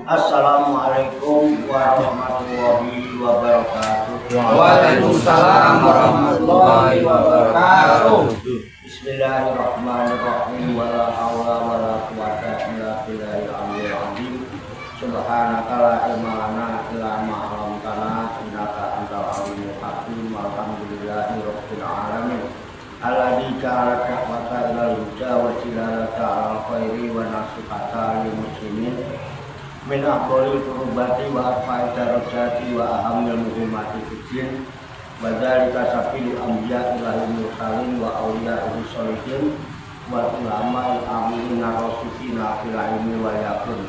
Assalamualaikum warahmatullahi wabarakatuh. Waalaikumsalam warahmatullahi wabarakatuh. Bismillahirrahmanirrahim. Wala haula wala quwwata illa billahil aliyyil azim. Subhanaka la ilma lana illa ma 'allamtana innaka antal alimul hakim. Alhamdulillahi rabbil alamin. Alladzi ja'ala da'wata ilal huda wa jilalata al khairi wa nasihata lil muslimin min aqwalil qurbati wa arfa'i darajati wa ahamil muhimmati fiddin wa dzalika sabilul anbiya ilal mursalin wa awliya'ir sholihin wa ulama'il amilina rasulina fil ilmi wa yaqin.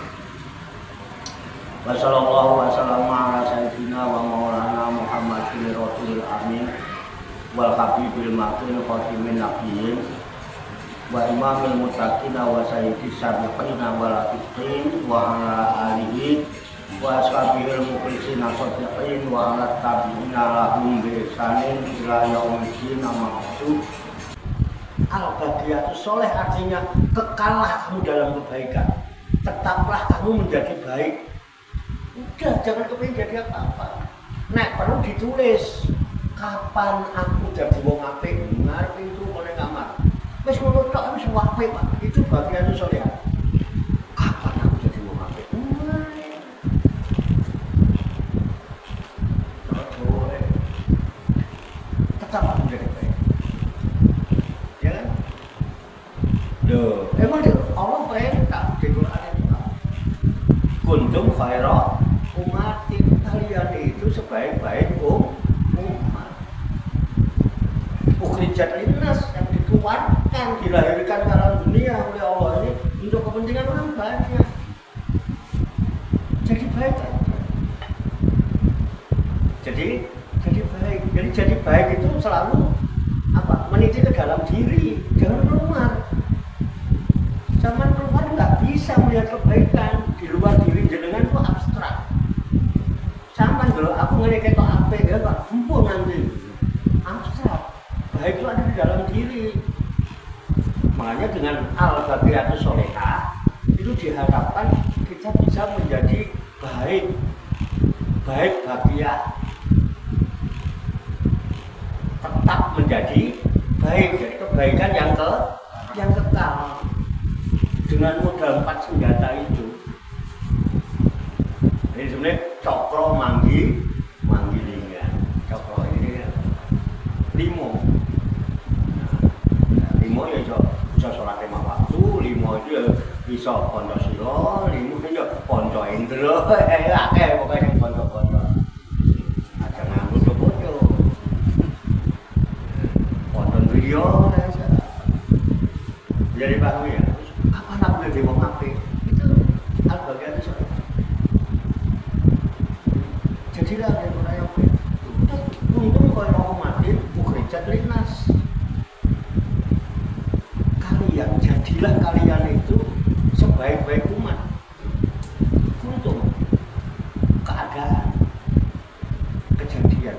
Wa sallallahu wa sallama ala sayyidina wa maulana Muhammadin rasulil amin wal habibil makin khatimin nabiyyin wa imamil muttaqina wa sayyidis sabiqina wal atiqin wa ala alihi wa ashabihil mukhlisina shadiqin wa ala tabi'ina lahum bi ihsanin ila yaumiddin. Amma ba'du. Al-baqiyatus sholih artinya kekallah kamu dalam kebaikan, tetaplah kamu menjadi baik. Udah, jangan kepengin jadi apa-apa. Nek perlu ditulis kapan aku jadi wong apik, ngarep itu oleh kamar. Wis ngono tok wis apik, Pak. Itu bagian sholih. Kapan aku jadi wong apik? Tetap aku jadi baik. Ya kan? Loh, emang Allah perintah di Quran itu. Kuntum khaira umatin, kalian itu sebaik-baik umat. Ukhrijat linnas, yang dikeluarkan, dilahirkan ke alam dunia oleh Allah ini untuk kepentingan orang banyak. Jadi baik kan? Jadi baik. Jadi baik itu selalu apa? Meniti ke dalam diri, jangan keluar. Zaman keluar nggak bisa melihat kebaikan di luar diri jenengan itu abstrak. Sama dulu aku ngelihat itu apa ya Pak? Mumpung nanti abstrak. Baik itu ada di dalam diri. Makanya dengan al-baqiyatus sholihah itu diharapkan kita bisa menjadi baik baqiyah, tetap menjadi baik, jadi kebaikan yang kekal dengan modal 4 senjata itu. Jadi sebenarnya cokro manggi linggan. Cokro ini limo ya bisa sholat 5 waktu, 5 itu ya bisa pondo siro, 5 itu ya pondo indro, akeh pokoknya yang pondo-pondo. Aja nganggo bojo. Pondo driyo aja. Jadi paham ya. Kapan aku jadi wong apik? Itu al-baqiyatus sholih. Jadilah orang yang baik. Untung kaya umatin ukhrijat linnas. Jadilah kalian itu sebaik-baik umat. Untung keadaan, kejadian.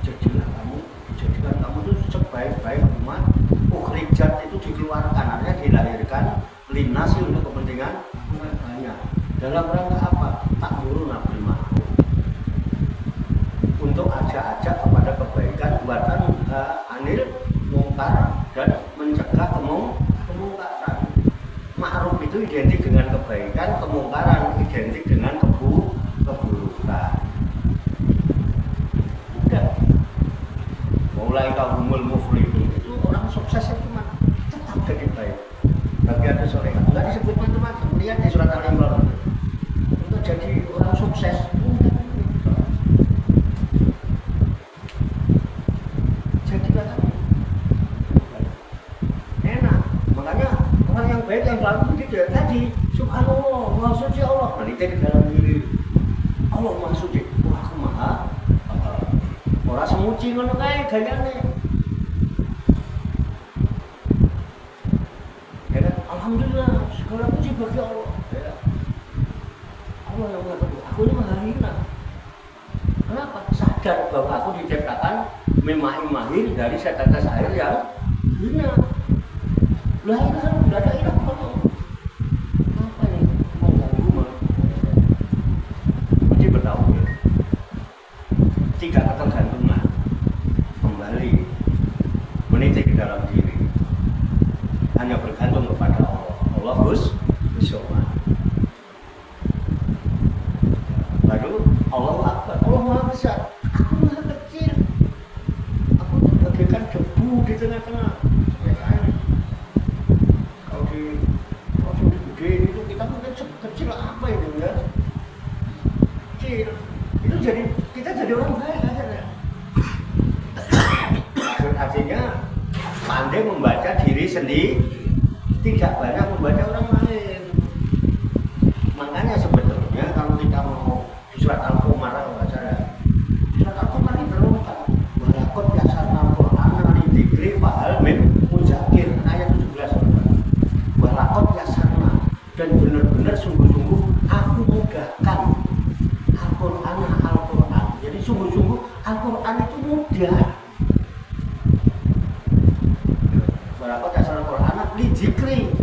Jadikan kamu itu sebaik-baik umat. Ukhrijat itu dikeluarkan, artinya dilahirkan linnas untuk kepentingan orang banyak. Dalam rangka apa? Ta'muruna bil ma'ruf. Untuk ajak-ajak kepada kebaikan, buatan anil mungkar dan mencegah kemungkaran. Ma'ruf itu identik dengan kebaikan, kemungkaran identik dengan keburukan. Udah. Mulai kaumul muflihun itu orang sukses itu mah tetap jadi baik. Baqiyatus sholihah enggak disebut macam-macam. Lihat di surat Al-Imran. Untuk jadi orang sukses baik yang selalu begitu ya tadi. Subhanallah, maha suci Allah, meniti di dalam diri. Allah maha suci, wah aku maha orang semuci ngono kae gayane. Ya kan? Alhamdulillah, segala puji bagi Allah. Ya. Allah yang mengatakan, aku ini maha hina. Kenapa? Sadar bahwa aku diciptakan memahir dari setetes air yang hina. Lah ini kan udah ada ilah apa ini? Mau ganggu mah. gede itu kita mungkin kecil apa itu ya? Kecil. Itu jadi kita jadi orang baik akhirnya. Artinya pandai membaca diri sendiri, tidak banyak membaca orang lain. Makanya sebetulnya kalau kita mau di surat Al-Qamar surat Al-Qamar ini terungkap walaqad yasarna al-Qur'ana lidzikri fahal min mudzakir ayat 17. Walaqad yasarna, dan benar-benar sungguh-sungguh aku mudahkan Al-Qur'an. Jadi sungguh-sungguh Al-Qur'an itu mudah. Walaqad yasarna al-Qur'ana lidzikri,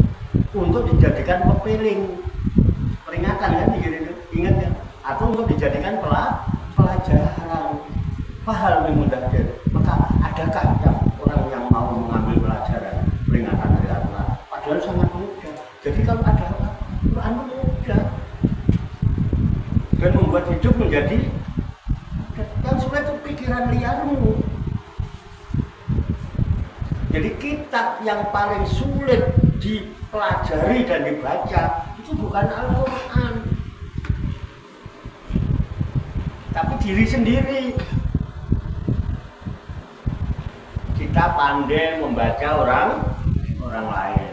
untuk dijadikan pepeling, peringatan kan, ingat ya, atau untuk dijadikan pelajaran. Fahal min mudzakir, maka adakah orang yang mau mengambil pelajaran peringatan dari Al-Qur'an? Padahal sangat mudah. Jadi kalau ada Al-Qur'an itu mudah dan membuat hidup menjadi yang sulit itu pikiran liarmu. Jadi kitab yang paling sulit dipelajari dan dibaca itu bukan Al-Qur'an, tapi diri sendiri. Kita pandai membaca orang lain,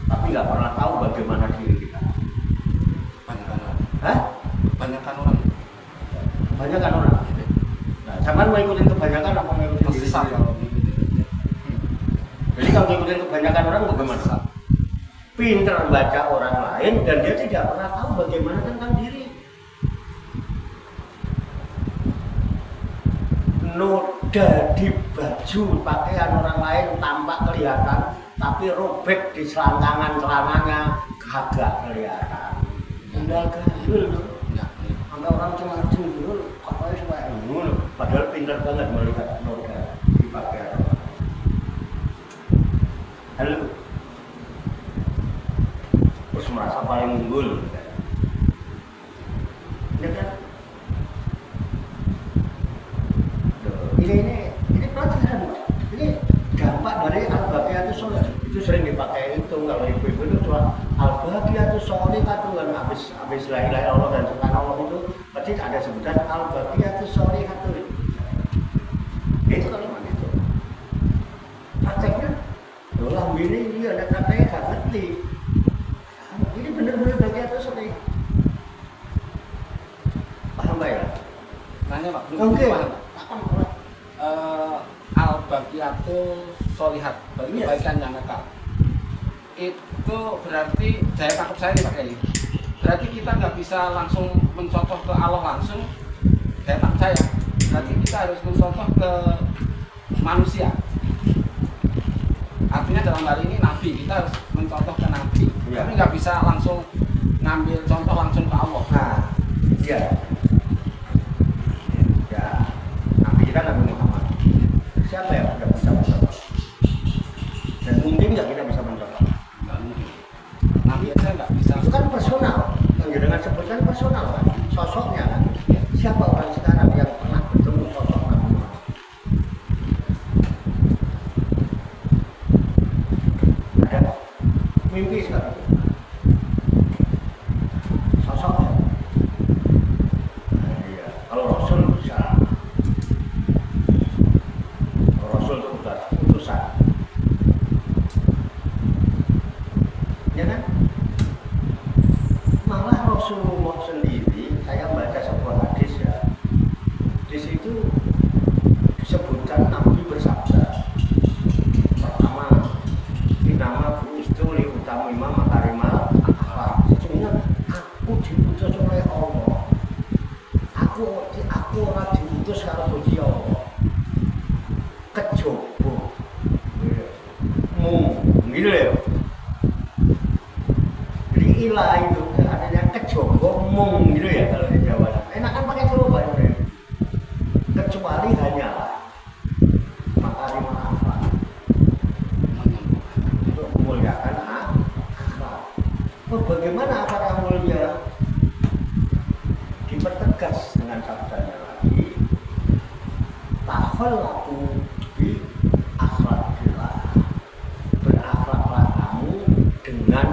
tapi nggak pernah tahu bagaimana diri kita. Kebanyakan orang. Hah? Kebanyakan orang. Nah, jangan mau ikutin kebanyakan apa mau ikutin diri sendiri? Jadi kalau ikutin kebanyakan orang bagaimana? Pinter membaca orang lain dan dia tidak pernah tahu bagaimana tentang diri. Noda di baju pakaian orang lain tampak kelihatan, tapi robek di selangkangan celananya kagak kelihatan. Tinggal gandul tuh. Sampai orang cuma dulu katanya supaya ngono, padahal pinter banget melihat noda di pakaian orang. Halo. Terus merasa paling unggul. Ya kan? Ini pelajaran, Pak. Ini dampak dari al-baqiyatus sholih. Itu sering dipakai itu kalau ibu-ibu itu soal al-baqiyatus sholih kan habis la ilaha illallah dan subhanallah itu pasti ada sebutan al-baqiyatus sholih itu kalimat itu. Prakteknya dolah ini ada katanya gak ngerti. Ini benar-benar baqiyatus sholih. Paham Pak ya? Tanya Pak, Oke. paham. Al-baqiyatus sholihat, kebaikan yang kekal. Itu berarti, saya tangkap saya nih Pak Kiai, berarti kita nggak bisa langsung mencontoh ke Allah langsung. Saya tangkap saya, berarti kita harus mencontoh ke manusia. Artinya dalam hal ini Nabi, kita harus mencontoh ke Nabi, tapi nggak bisa langsung ngambil contoh langsung ke Allah. Nah, iya. Ya, Nabi kita Nabi Muhammad. Siapa yang sudah bisa mencontoh? Dan mungkin nggak kita bisa mencontoh? Nggak mungkin. Nabi aja nggak bisa. Itu kan personal, yang dengan sebutkan personal kan, sosoknya kan. Siapa orang sekarang yang pernah bertemu sosok Nabi Muhammad? Ada mimpi sekarang. Sosoknya. Nah, iya. Kalau Rasul bisa. Rasul itu bukan utusan. Ya kan? Malah Rasulullah sendiri, saya baca sebuah hadis ya. Di situ disebutkan Nabi bersabda. Pertama, dinama buistu li utamima makarimal akhlak. Sesungguhnya aku diutus oleh Allah. Aku ora diutus karo Gusti Allah. Kejobo. Gitu ya. Jadi ilah itu artinya kejobo mung gitu ya kalau di Jawa. Enakan pakai Jawa ya. Kecuali hanyalah makarimul akhlak. Untuk memuliakan akhlak. Oh, bagaimana akhlak yang mulia? Dipertegas dengan sabdanya lagi. Takhallaku bi akhlakillah. Berakhlaklah kamu dengan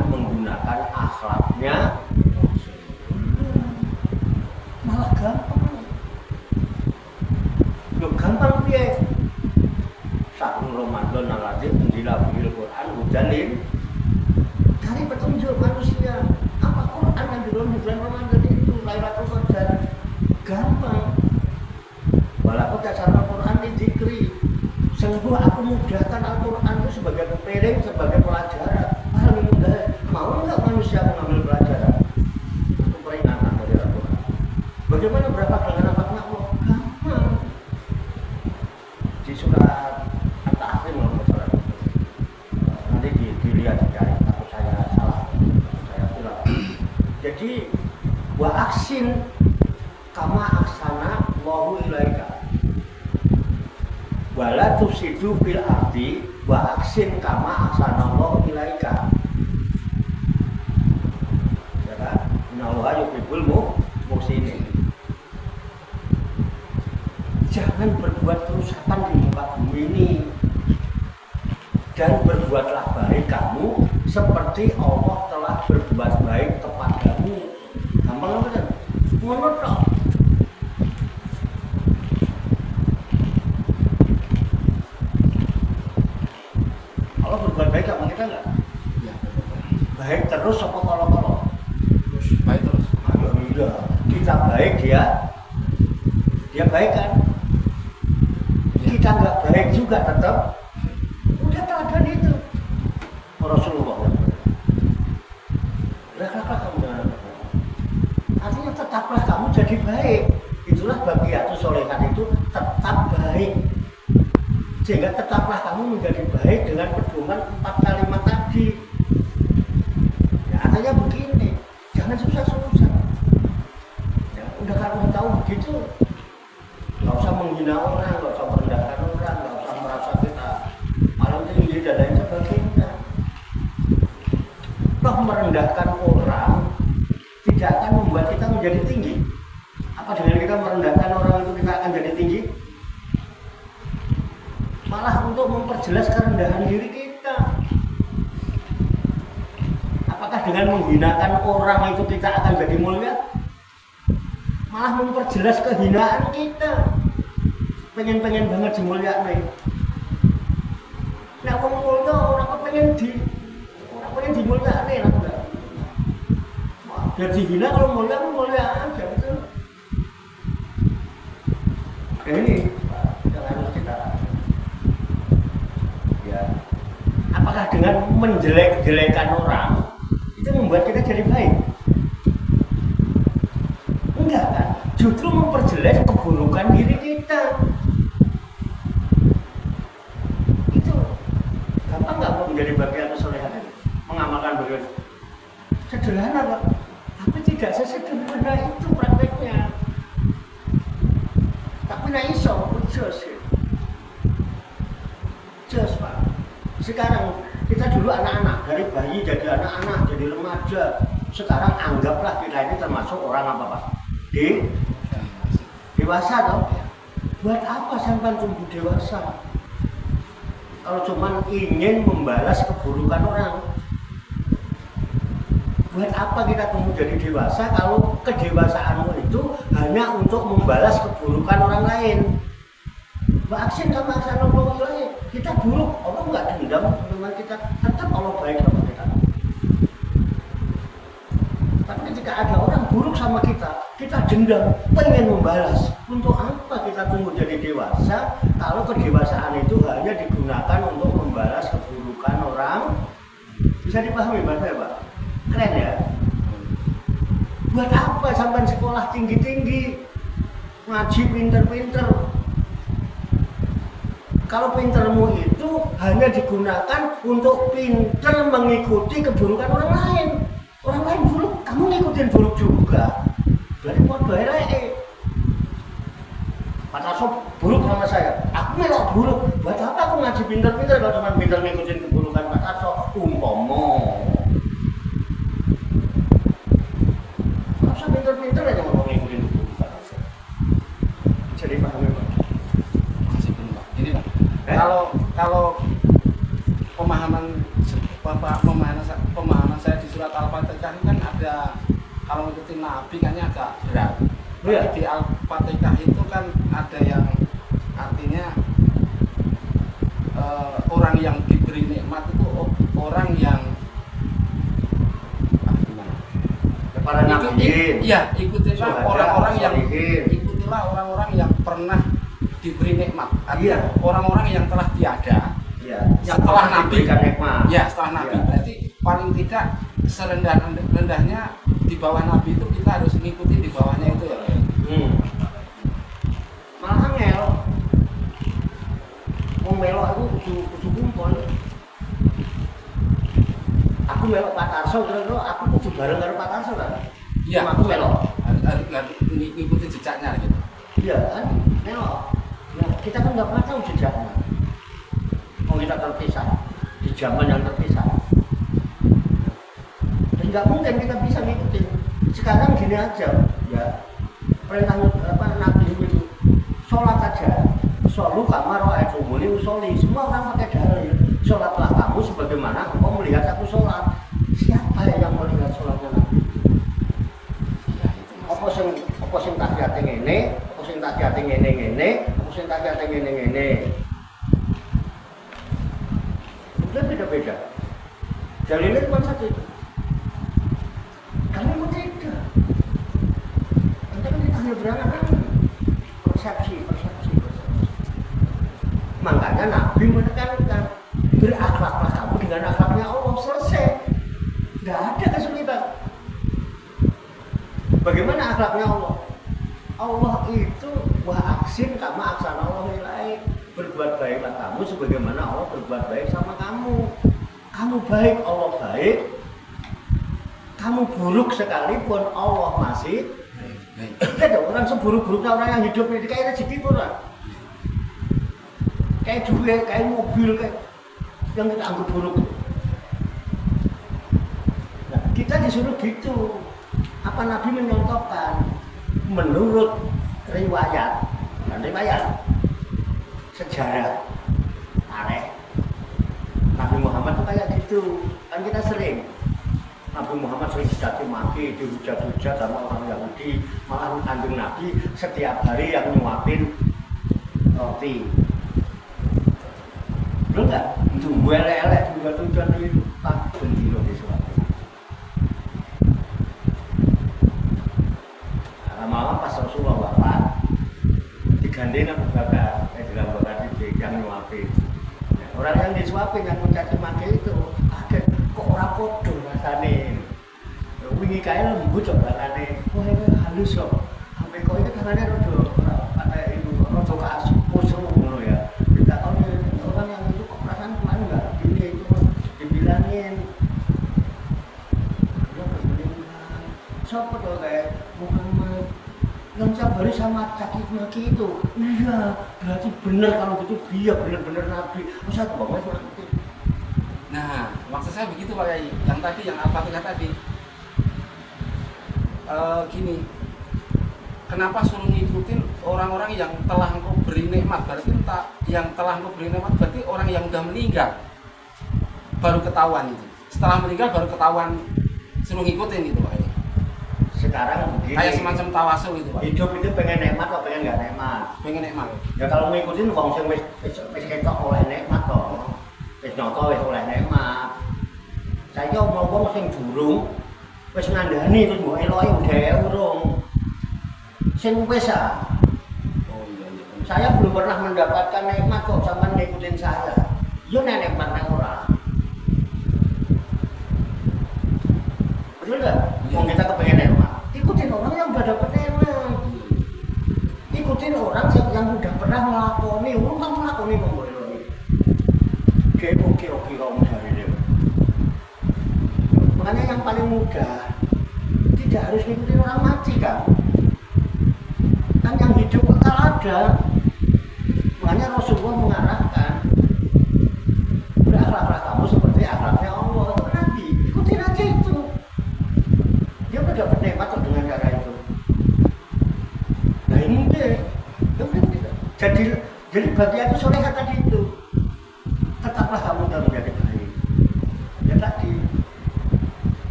Jadi wa aksin kama aksana Allahu ilaika. Wala tufsidu fil ardi wa aksin kama aksana Allahu ilaika. Ya kan? Innallaha yuhibbul muhsinin. Jangan berbuat kerusakan di muka bumi ini. Dan berbuatlah baik kamu seperti Allah telah berbuat baik kepadamu. Gampang kan? Ngono tok. Allah berbuat baik sama kita enggak? Ya, Baik terus apa kalau terus baik terus. Alhamdulillah. Kita baik dia baik kan? Kita nggak baik juga tetap. Udah teladan itu Rasulullah. Rakaklah kamu dengan artinya tetaplah kamu jadi baik. Itulah bagiatus sholehat itu tetap baik. Sehingga tetaplah kamu menjadi baik dengan pedoman 4 kalimat tadi. Ya, artinya begini, jangan susah-susah. Ya, udah kamu tahu begitu, nggak usah menghina orang, nggak usah merendahkan orang, nggak usah merasa kita paling tinggi dan lain sebagainya. Toh merendahkan orang tidak akan membuat kita menjadi tinggi. Apa dengan kita merendahkan orang itu kita akan jadi tinggi? Malah untuk memperjelas kerendahan diri kita. Apakah dengan menghinakan orang itu kita akan jadi mulia? Malah memperjelas kehinaan kita. Pengen banget dimulyakne. Nek wong mulya ora pengen dimulyakne lah enggak. Biar dihina kalau mulia aja betul. Ini yang harus kita ya. Apakah dengan menjelek-jelekan orang itu membuat kita jadi baik? Enggak kan? Justru memperjelek keburukan diri kita. Itu gampang nggak mau menjadi bagian atau solehan ini? Mengamalkan bagian sederhana Pak, tapi tidak sesederhana itu prakteknya. Tapi nah iso, jos Pak. Sekarang kita dulu anak-anak, dari bayi jadi anak-anak, jadi remaja. Sekarang anggaplah kita ini termasuk orang apa Pak? Dewasa toh? Buat apa sampai tumbuh dewasa? Kalau cuma ingin membalas keburukan orang. Buat apa kita tumbuh jadi dewasa kalau kedewasaanmu itu hanya untuk membalas keburukan orang lain? Vaksin sama asal lain, kita buruk, Allah nggak dendam dengan kita, tetap Allah baik sama kita. Tapi ketika ada orang buruk sama kita dendam, pengen membalas. Untuk apa kita tunggu jadi dewasa kalau kedewasaan itu hanya digunakan untuk membalas keburukan orang? Bisa dipahami bahasa ya Pak? Keren ya? Buat apa sampai sekolah tinggi-tinggi, ngaji pinter-pinter? Kalau pintermu itu hanya digunakan untuk pinter mengikuti keburukan orang lain. Orang lain buruk, kamu ngikutin buruk juga. Berarti podo ae. Pak Tarso buruk sama saya, aku melok buruk. Buat apa aku ngaji pinter-pinter kalau cuma pinter ngikutin keburukan Pak Tarso? Umpomo. Gak usah pinter-pinter aja ngomong ngikutin keburukan. Jadi pahami Pak? Masih belum Pak. Ini Pak. Kalau pemahaman saya di surat Al-Fatihah ini kan ada, kalau mengikuti Nabi kan agak berat. Iya. Di Al-Fatihah itu kan ada yang artinya orang yang diberi nikmat itu orang yang gimana? Para nabiin. Iya, ikutilah orang-orang yang pernah diberi nikmat. Artinya orang-orang yang telah tiada. Ya, Setelah Nabi kan nikmat. Ya, setelah Nabi berarti paling tidak serendah-rendahnya di bawah Nabi itu kita harus mengikuti di bawahnya itu ya. Malah ngel. Wong melok aku kudu kumpul. Aku melok Pak Tarso, kira-kira aku kudu bareng karo Pak Tarso kan. Iya, aku melok. Harus ngikutin jejaknya gitu. Iya kan, melok. Nah, kita kan nggak pernah tahu jejaknya. Mau kita terpisah di zaman yang terpisah. Dan nggak mungkin kita bisa ngikutin. Sekarang gini aja, ya perintah Nabi itu sholat aja. Sholu kama ra'aitumuni usolli. Semua orang pakai dalil. Sholatlah kamu sebagaimana engkau melihat aku sholat. Siapa yang melihat sholatnya Nabi? Apa sing tahiyate ngene, apa sing tahiyate ngene, apa sing tahiyate ngene. Itu beda-beda. Dalilnya cuma satu itu. Kami pun tidak. Nanti kan ditanya berangan persepsi. Makanya Nabi menekankan berakhlaklah kamu dengan akhlaknya Allah, selesai. Tidak ada kesulitan. Bagaimana akhlaknya Allah? Allah itu wa aksin kama aksana Allah ilaik. Berbuat baiklah kamu sebagaimana Allah berbuat baik sama kamu. Kamu baik, Allah baik. Kamu buruk sekalipun Allah masih baik. Ada orang seburuk-buruknya orang yang hidup ini kayak rezeki orang. Kayak duit, kayak mobil, kayak yang kita anggap buruk. Nah, kita disuruh gitu. Apa Nabi menyontohkan menurut riwayat sejarah tarikh Nabi Muhammad itu kayak gitu. Kan kita sering Nabi Muhammad sering dicaci maki, dihujat-hujat sama orang Yahudi, malah Kanjeng Nabi setiap hari yang nyuapin roti. Betul nggak? Itu elek-elek juga tujuan itu tak bendino disuapin. Malam pas Rasulullah wafat digantiin Abu Bakar, dalam Bakar itu yang nyuapin. Orang yang disuapin yang mencaci maki itu kaget, kok orang podo rasane. Wingi kae lembut kok rasane. Wah, halus kok. Sampai kok iki tangannya rada pakai itu rada kasus ngono ya. Kita tahu orang yang itu kok perasaan kemarin enggak gini itu dibilangin. Ya kemudian siapa tuh kayak Muhammad yang tiap hari sama caci maki itu. Iya, berarti benar kalau gitu dia benar-benar nabi. Masa banget nanti. Nah, maksud saya begitu Pak Yai. Yang tadi yang Al-Fatihah tadi. Gini. Kenapa suruh ngikutin orang-orang yang telah engkau beri nikmat? Berarti yang telah engkau beri nikmat berarti orang yang udah meninggal. Baru ketahuan itu. Setelah meninggal baru ketahuan suruh ngikutin gitu Pak Yai. Sekarang begini. Kayak semacam tawasul itu Pak. Hidup itu pengen nikmat atau pengen nggak nikmat? Pengen nikmat. Ya kalau ngikutin wong sing wis ketok oleh nikmat toh. Wis nyoto wis oleh nikmat. Saiki omong-omong sing durung wis ngandani terus mbok eloki udah urung. Sing wis ah. Oh iya. Saya belum pernah mendapatkan nikmat kok sampean ngikutin saya. Yo nek nikmat nang ora. Betul enggak? Mau kita kepengen nikmat. Ikutin orang yang udah dapet nikmat. Ikutin orang yang udah pernah ngelakoni, orang kan ngelakoni ngomong ini. Oke kamu dari dia. Makanya yang paling mudah tidak harus ngikutin orang mati kan. Kan yang hidup kekal ada. Makanya Rasulullah mengarahkan berakhlaklah kamu seperti akhlaknya Allah. Nabi, ikutin aja itu. Dia udah dapet nikmat kok dengan cara itu. Nah ini deh, jadi bagian itu soleha tadi itu. Tetaplah kamu dalam menjadi baik. Ya tadi,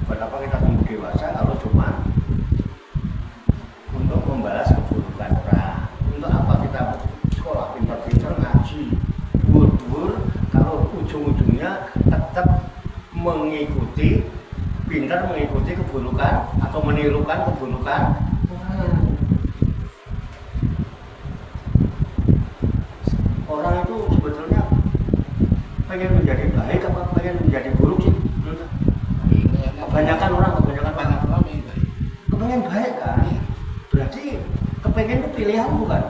buat apa kita tumbuh dewasa kalau cuma untuk membalas keburukan orang. Untuk apa kita sekolah pintar-pintar ngaji, dur-dur, kalau ujung-ujungnya tetap mengikuti pintar mengikuti keburukan atau menirukan keburukan orang itu sebetulnya pengen menjadi baik apa pengen menjadi buruk sih? Kebanyakan orang kepengen baik kan? Berarti kepengen itu pilihan bukan?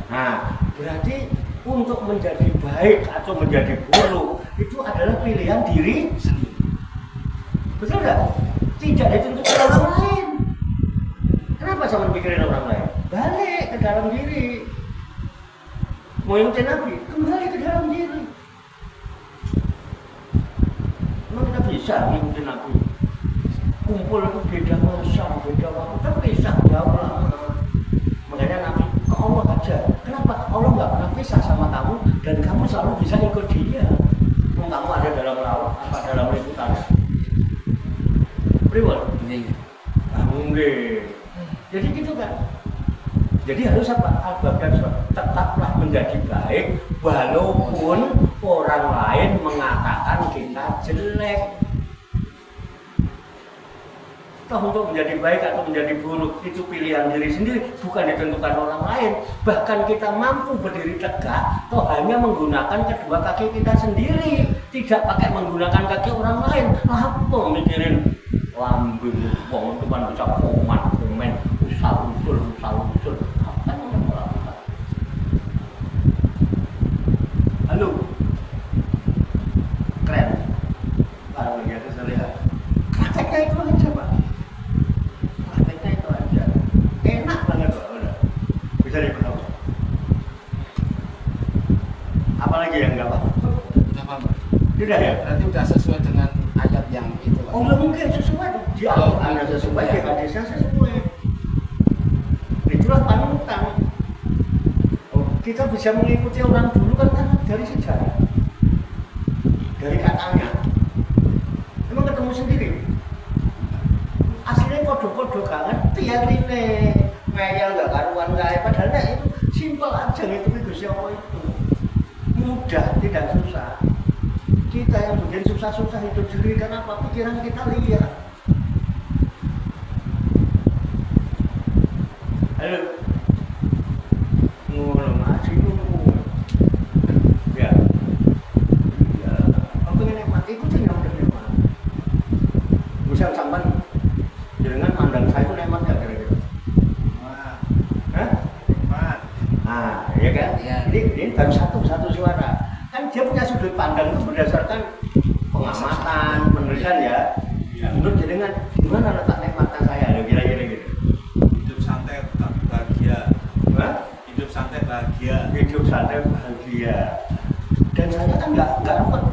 Nah, berarti untuk menjadi baik atau menjadi buruk itu adalah pilihan diri sendiri. Betul nggak? Tidak ditentukan orang lain. mengikuti Nabi, kembali ke dalam diri. Memang kita bisa mengikuti Nabi. Kumpul itu beda masa, beda waktu, kan bisa jauh lah. Makanya Nabi ke Allah aja. Kenapa? Allah nggak pernah pisah sama kamu dan kamu selalu bisa ikut dia. Kamu ada dalam laut, apa dalam liputan. Pribadi. Mungkin. Jadi gitu kan. Jadi harus apa? Al-Baghdad tetaplah menjadi baik walaupun orang lain mengatakan kita jelek. Toh untuk menjadi baik atau menjadi buruk itu pilihan diri sendiri, bukan ditentukan orang lain. Bahkan kita mampu berdiri tegak, toh hanya menggunakan kedua kaki kita sendiri, tidak pakai menggunakan kaki orang lain. Apa mikirin lambung, wong teman bisa komen, usul. Apa yang melakukan? Halo, keren. Kalau begitu saya lihat, prakteknya itu aja Pak. Enak banget Pak, udah bisa dipenuhi. Apalagi yang enggak Pak? Udah Pak. Tidak ya? Berarti udah sesuai dengan ayat yang itu Pak. Oh nggak mungkin sesuai. Di Al-Quran sesuai, di hadisnya sesuai. Itulah panutan. Oh, kita bisa mengikuti orang dulu kan dari sejarah, dari katanya. Emang ketemu sendiri. Aslinya kode-kode kangen, tiap ini ngeyel nggak karuan kayak padahal itu simpel aja gitu Gusti Allah itu mudah, tidak susah. Kita yang bikin susah-susah hidup sendiri karena apa? Pikiran kita liar. Halo, ngomong masih ngomong. Ya, apa yang nikmat? Ikutin yang udah nikmat. Misal sampai dengan mandang saya itu nikmat nggak kira-kira? Hah? Nah, ya kan? Ya. Ini baru satu suara. Kan dia punya sudut pandang itu berdasarkan pengamatan, penelitian ya. Menurut jenengan, gimana letak nikmatnya saya? Kira-kira gitu. Hidup santai tapi bahagia. Hah? Hidup santai bahagia. Hidup santai bahagia. Dan saya kan nggak ruwet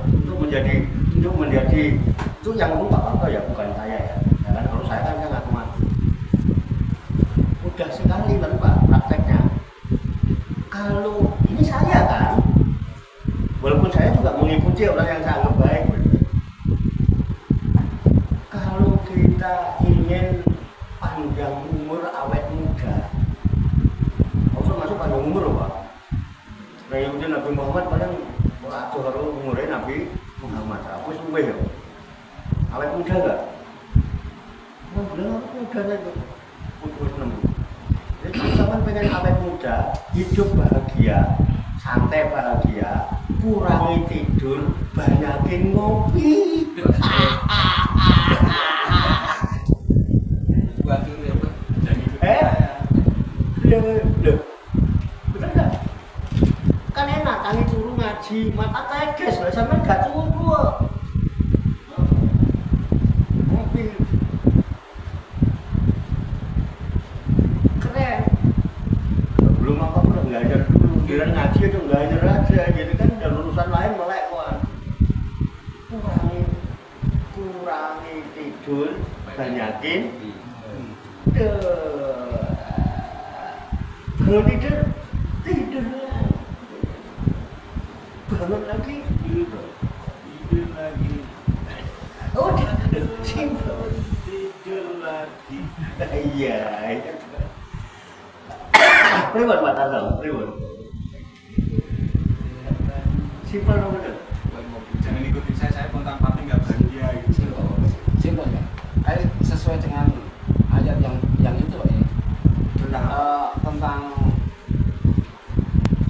untuk menjadi itu yang lupa apa ya, bukan saya ya. Karena kalau saya kan nggak kemana. Mudah sekali kan Pak prakteknya. Kalau ini saya kan, walaupun saya juga mengikuti orang yang saya anggap baik. Kalau kita ingin panjang umur, awet muda, masuk panjang umur loh Pak. Nah yang udah Nabi Muhammad padahal atur umurnya Nabi Muhammad. Aku suwe ya. Awet muda nggak? Bilang awet muda aja. Umur 6. Jadi teman pengen awet muda, hidup bahagia, santai bahagia, kurangi tidur, banyakin ngopi. Buat dulu ya Pak. Loh, betul nggak? Kan enak, kali turu ngaji, mata teges lah, sampai nggak turu. Ngopi. Keren. Belum apa-apa, nggak ajar dulu. Kira ngaji itu nggak ajar aja, gitu kan udah urusan lain melek kok. Kurangi tidur, banyakin. Kalau tidur bangun lagi Tidur lagi. oh simpel Tidur lagi. iya pribadi Pak Tazal pribadi simpel dong bener. Jangan ikutin saya kontak-kontak nggak bahagia gitu. Simpel ya. Kayak sesuai dengan ayat yang itu ya. Tentang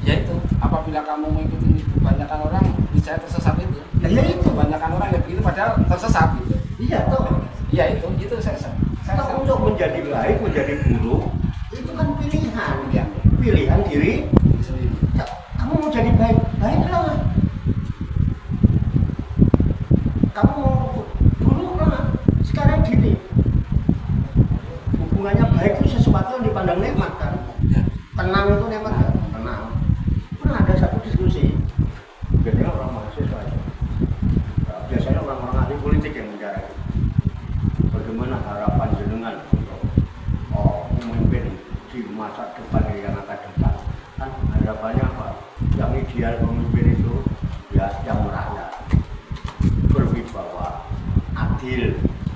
ya itu apabila kamu mengikuti kebanyakan orang niscaya tersesat itu. Nah, ya itu. Kebanyakan orang ya begitu padahal tersesat gitu. Iya toh. Iya itu saya Toh untuk menjadi baik menjadi buruk itu kan pilihan diri sendiri. kamu mau jadi baik baiklah, kamu mau buruk lah. Sekarang gini, hubungannya baik itu sesuatu yang dipandang nikmat kan. Tenang itu nikmat kan? Tenang. Pernah ada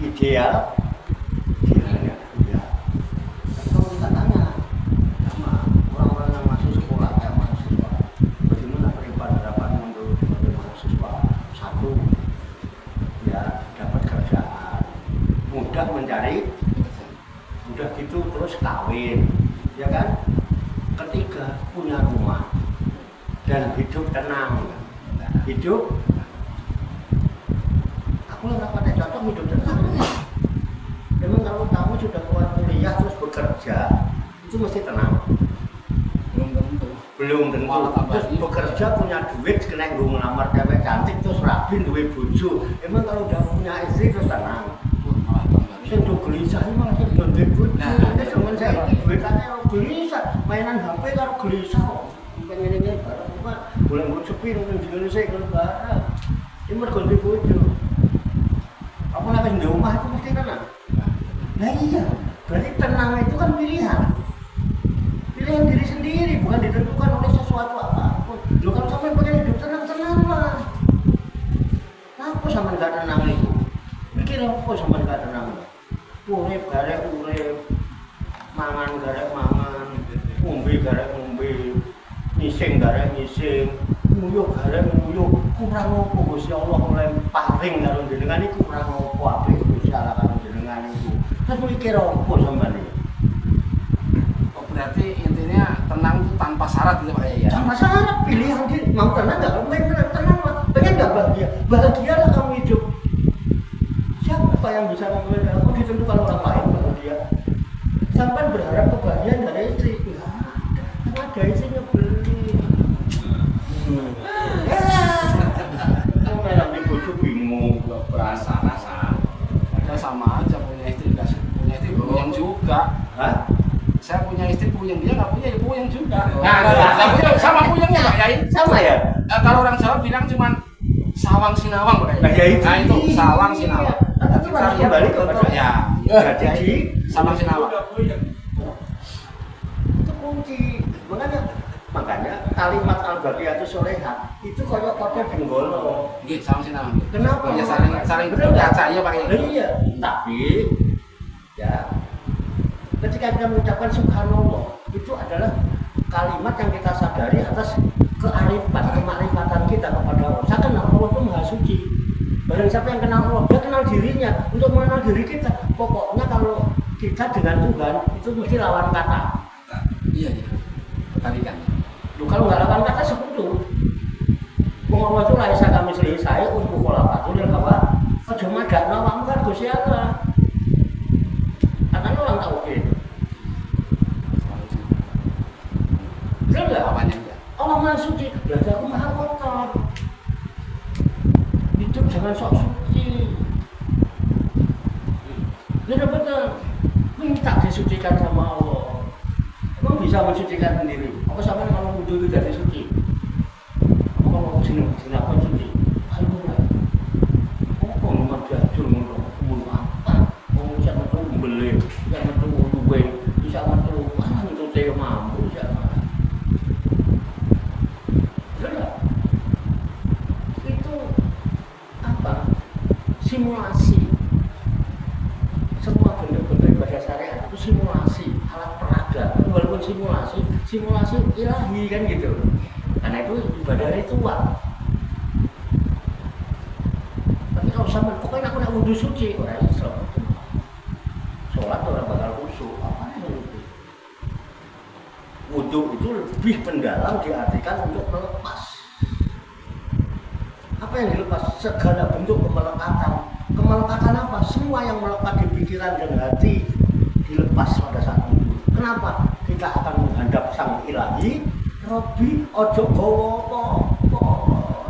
ideal idealnya ya. Kalau kita tanya sama orang-orang yang masuk sekolah kayak mahasiswa, bagaimana harapan untuk mahasiswa? Satu, ya dapat kerjaan, mudah mencari, udah gitu terus kawin, ya kan? Ketiga, punya rumah dan hidup tenang, hidup. Aku nggak pada cocok hidup tenang. Memang kalau kamu sudah keluar kuliah terus bekerja, itu mesti tenang. Belum tentu. Terus bekerja punya duit, kena gue ngelamar cewek cantik terus rapi duit bojo. Emang kalau udah punya istri terus tenang. Saya udah gelisah, malah saya udah duit bojo. Nanti cuman saya duitannya gelisah, mainan HP kalau gelisah kok. Pengen ini barang apa? Boleh sepi nunggu di Indonesia kalau barang. Ini mergo duit bojo. Apa namanya di rumah itu mesti tenang. Nah iya, berarti tenang itu kan pilihan. Pilihan diri sendiri, bukan ditentukan oleh sesuatu apapun. Loh kalau sampai pengen hidup tenang-tenanglah. Apa sama nggak tenang itu? Mikir apa sama nggak tenang? Urip garek urip, mangan garek mangan, ngombe garek ngombe, ngising garek ngising, nguyuh garek nguyuh. Kurang apa Gusti Allah oleh paring karo jenengan iku kurang apa apik Gusti Allah karo jenengan iku. Terus mikir apa sampean iki? Oh, berarti intinya tenang itu tanpa syarat gitu Pak ya? Tanpa syarat, pilihan diri. Mau tenang nggak? Kalau pengen tenang lah. Pengen nggak bahagia? Bahagialah kamu hidup. Siapa yang bisa memilih kamu ditentukan orang lain bahagia? Sampai berharap kebahagiaan dari istri. Nggak ada. Kan ada istri nyebelin. Kamu malah dibujuk bingung. Rasa-rasa. Ya sama aja punya istri nggak punya istri puyeng juga. Hah? Saya punya istri puyeng, dia nggak punya ya puyeng juga. Nah, punya, sama puyengnya Pak Yai. Sama ya? Kalau orang Jawa bilang cuman sawang sinawang Pak Yai. Nah, ya itu. Nah itu sawang sinawang. Tapi harus kembali kepada ya. Jadi Sawang sinawang. itu kunci. Makanya kalimat al-baqiyatu sholihah itu koyo kote benggolo. Nggih, sawang sinawang. Kenapa? Ya saling Bener nggak? berkaca ya Pak Yai. Iya. Tapi ya ketika kita mengucapkan subhanallah itu adalah kalimat yang kita sadari atas kearifan, kemakrifatan kita kepada Allah. Saya kenal Allah itu maha suci. Barang siapa yang kenal Allah, dia kenal dirinya. Untuk mengenal diri kita, pokoknya kalau kita dengan Tuhan itu mesti lawan kata. Iya, iya. Kebalikan. Loh, kalau nggak lawan kata sekutu. Allah itu laisa kami selesai saya untuk kolapatu dan apa? Aja madakno awakmu kan Gusti Allah. Katanya orang tahu gitu. Betul nggak? Apanya enggak? Allah maha suci, berarti aku maha kotor. Hidup jangan sok suci. Betul-betul minta disucikan sama Allah. Emang bisa mensucikan sendiri? Apa sama kalau wudhu itu jadi suci? Apa kalau jenabah suci? Ayo enggak. Apa nomor jadul ngomong apa? Ngomong bisa metu membeli, bisa metu luwe, bisa metu mana itu saya mampu bisa. Itu apa? Simulasi. Semua bentuk-bentuk ibadah syariat itu simulasi, alat peraga. Walaupun simulasi ilahi kan gitu. Karena itu ibadah ritual. Tapi kalau sama, pokoknya aku nak wudhu suci, orang Islam. Sholat orang bakal khusyuk. Apa itu? Wudhu itu lebih mendalam diartikan untuk melepas. Apa yang dilepas? Segala bentuk kemelekatan. Kemelekatan apa? Semua yang melekat di pikiran dan hati dilepas pada saat itu. Kenapa? Kita akan menghadap Sang Ilahi, Robbi ojo gowo apa.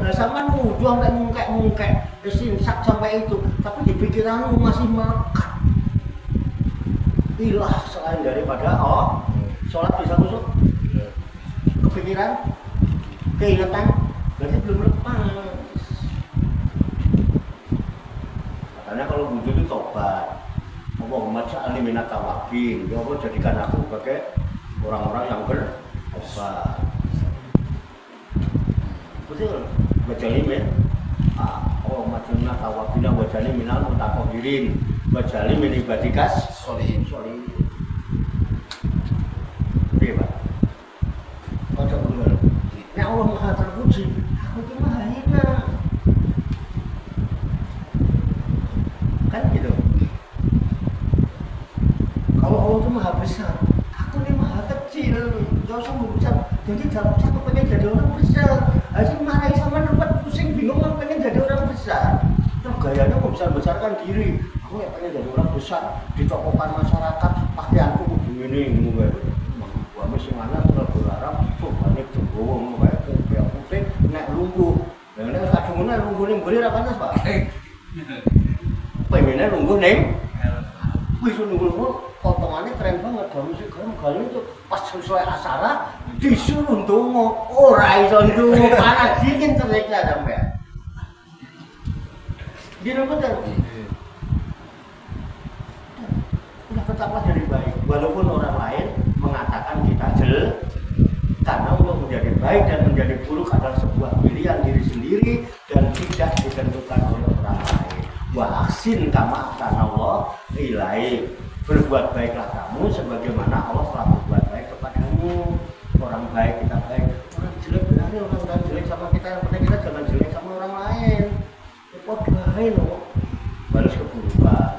Nah sampean wudhu sampai mungkek-mungkek, disinsak sampai itu, tapi di pikiranmu masih melekat. Ilah selain daripada sholat bisa kusuk. Kepikiran, keingetan, berarti belum lepas. Karena kalau wudhu itu tobat. Allahumma ja'alni minat tawabin. Ya Allah jadikan aku sebagai orang-orang yang bertobat. Betul. Baca ini Allahumma junna tawabina wa jali minal mutaqabbirin wa jali min ibadikas Solihin. sholihin. Piye, Pak? Ojo bener. Nek Allah Maha terpuji, aku itu maha hina. Kan gitu. Kalau Allah itu maha besar, aku ini maha kecil. Jangan sombong besar. Jadi dalam satu pengen jadi orang besar. Asyik marahi sama tempat pusing bingung kan pengen jadi orang besar. Terus gayanya membesar-besarkan diri. Aku ya pengen jadi orang besar, ditokohkan masyarakat, pakaianku kudu ngene ngono kae. Gua mesti mana terus berharap kok banyak jowo ngono kae kopiah putih nek lungguh. Lah nek kadungane lungguh ning mburi ra panas, Pak. Pemene lungguh ning wis nunggu potongannya keren banget, gawe sik gawe itu pas sesuai acara disuruh ndonga, ora iso ndonga, panas dingin terus sampean. Dino betul. Udah tetaplah jadi baik, walaupun orang lain mengatakan kita jelek, karena untuk menjadi baik dan menjadi buruk adalah sebuah pilihan diri sendiri dan tidak ditentukan oleh orang lain. Wa ahsin kama ahsanallah ilaik. Berbuat baiklah kamu sebagaimana Allah telah berbuat baik kepadamu. Orang baik kita baik, orang jelek berarti orang jelek sama kita, yang penting kita jangan jelek sama orang lain. Kok baik loh, balas keburukan,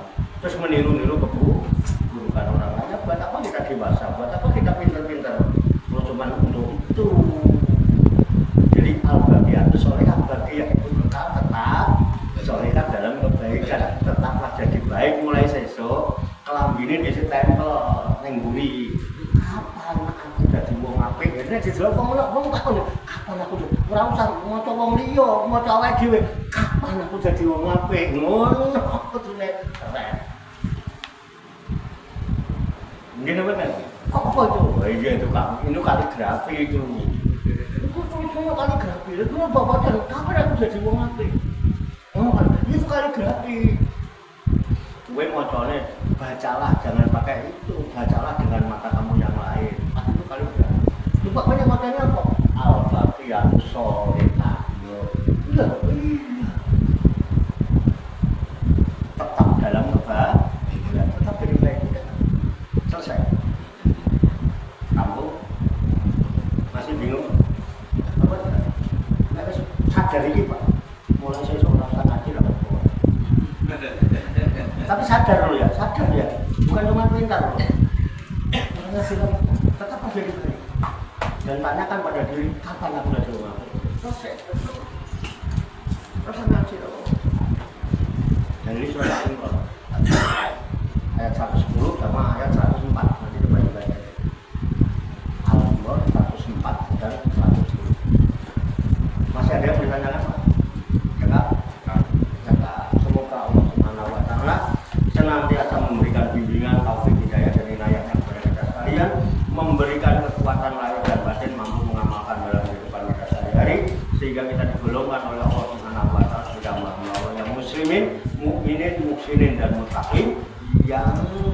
terus meniru-niru keburukan orang lain. Buat apa kita dewasa? Buat apa kita pintar-pintar? Kalau cuma untuk itu. Jadi al-baqiyatu sholihah, baqiyah itu tetap sholihah dalam kebaikan. Tetaplah jadi baik mulai sesuk. Kelambine dhisik tempel ning mburi. Kapan aku dadi wong apik? Nek didelok wong takon, kapan aku ora usah maca wong liya, maca awake dhewe. Kapan aku dadi wong apik? Ngono kudune keren. Ngene bener. Kok apa itu? Oh iya itu kaligrafi itu. Itu cuma kaligrafi. Itu bapak dan kapan aku jadi wong apik? Oh kan itu kaligrafi. Gue macane bacalah, jangan pakai itu, bacalah dengan mata kamu yang lain. Itu kaligrafi. Lupa banyak matanya apa? Al-Baqiyatu Sholihah. Iya. Tetap dalam kebaikan, tetap jadi baik. Selesai. Kamu masih bingung? Apa? Harus sadar ini, Pak. Mulai saya seorang ngaji lah. Tapi sadar loh ya, bukan cuma pintar loh. Tetap jadi baik. Dan tanyakan pada diri, kapan aku udah jauh? Selesai. Terus ngaji loh. Dan ini sudah Al-Imran ayat 110 sama ayat 104. Nanti dibaca. Al-Imran 104 dan 110. Masih ada yang bertanya-tanya, Pak? Enggak? Semoga Allah Subhanahu wa taala senantiasa memberikan bimbingan, taufik, hidayah dan inayahnya kepada kita sekalian, memberikan kekuatan lahir dan batin mampu mengamalkan dalam kehidupan kita sehari-hari, sehingga kita digolongkan oleh Allah Subhanahu wa taala sebagai hamba-hamba yang muslimin, mukminin, muhsinin dan muttaqin yang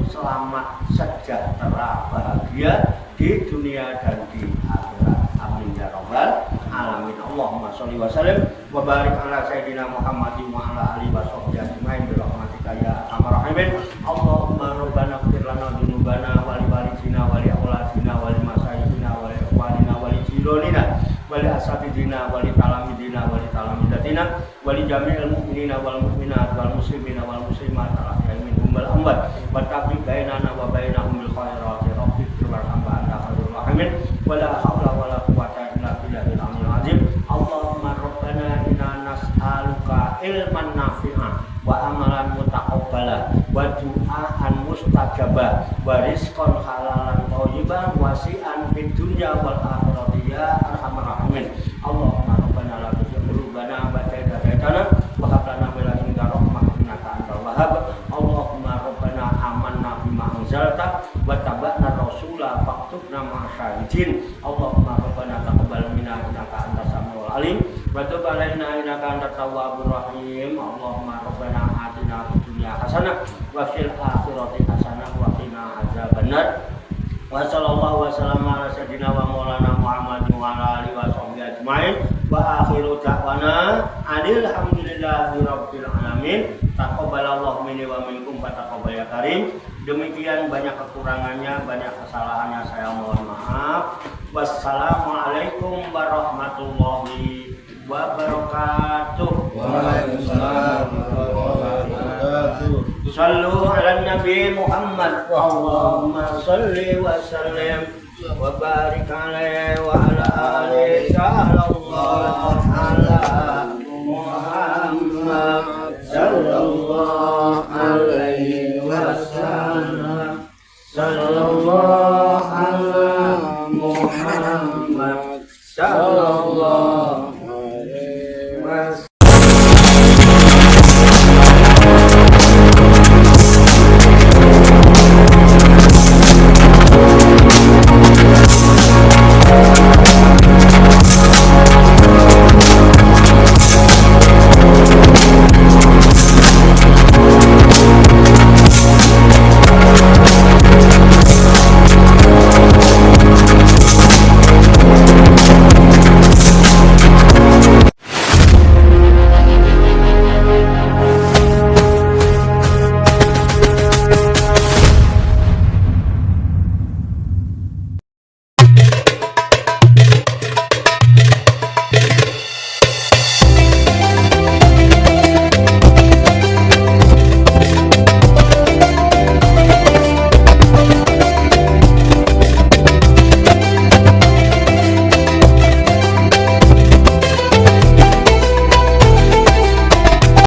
selamat, sejahtera, bahagia di dunia dan di akhirat. Amin ya rabbal alamin. Allahumma sholli wa sallim wa barik ala sayyidina Muhammadin wa ala alihi wa sahbihi ajmain bi rahmatika ya arhamar rahimin. Allahumma rabbana ighfir lana dzunubana wa li walidina wa li auladina wa li masayyidina wa li ikhwanina wa li jiranina wa li asatidina wa li talamidina wa li talamidatina wa li jami'il mu'minina wal mu'minat wal muslimina wal muslimat al-ahya'i minhum wal amwat wa taqi bainana wa bainahum bil khairati rabbik warhamna anta khairul rahimin wa la haula wa la quwwata illa billahil aliyyil azim. Allahumma rabbana inna nas'aluka ilman nafi'an wa amalan mutaqabbala wa du'aan mustajabah wa rizqan halalan thayyiban wasi'an fid dunya wal akhirati ya arhamar rahimin. Allahumma rabbana la tuzigh qulubana ba'da idh hadaytana wa hab lana min ladunka rahmah innaka antal wahhab. Allahumma rabbana amanna bima anzalta wa tabana rasula faktubna ma'asyahidin. Allahumma rabbana taqabbal minna innaka antas samiul alim wa tub alaina innaka antat tawwabur rahim. Allahumma rabbana atina fid dunya hasanah wa fil akhirati hasanah wa qina adzabannar. Wa sallallahu wa sallama ala sayyidina wa maulana Muhammadin wa ala alihi wa sahbihi ajmain. Wa akhiru da'wana alhamdulillahi minkum fataqabbal ya karim. Demikian banyak kekurangannya, banyak kesalahannya, saya mohon maaf. Wassalamualaikum warahmatullahi wabarakatuh. Waalaikumsalam warahmatullahi wabarakatuh. Sallu ala Nabi Muhammad. Allahumma salli wa sallim wa barik alaihi wa ala alihi sallallahu ala Muhammad.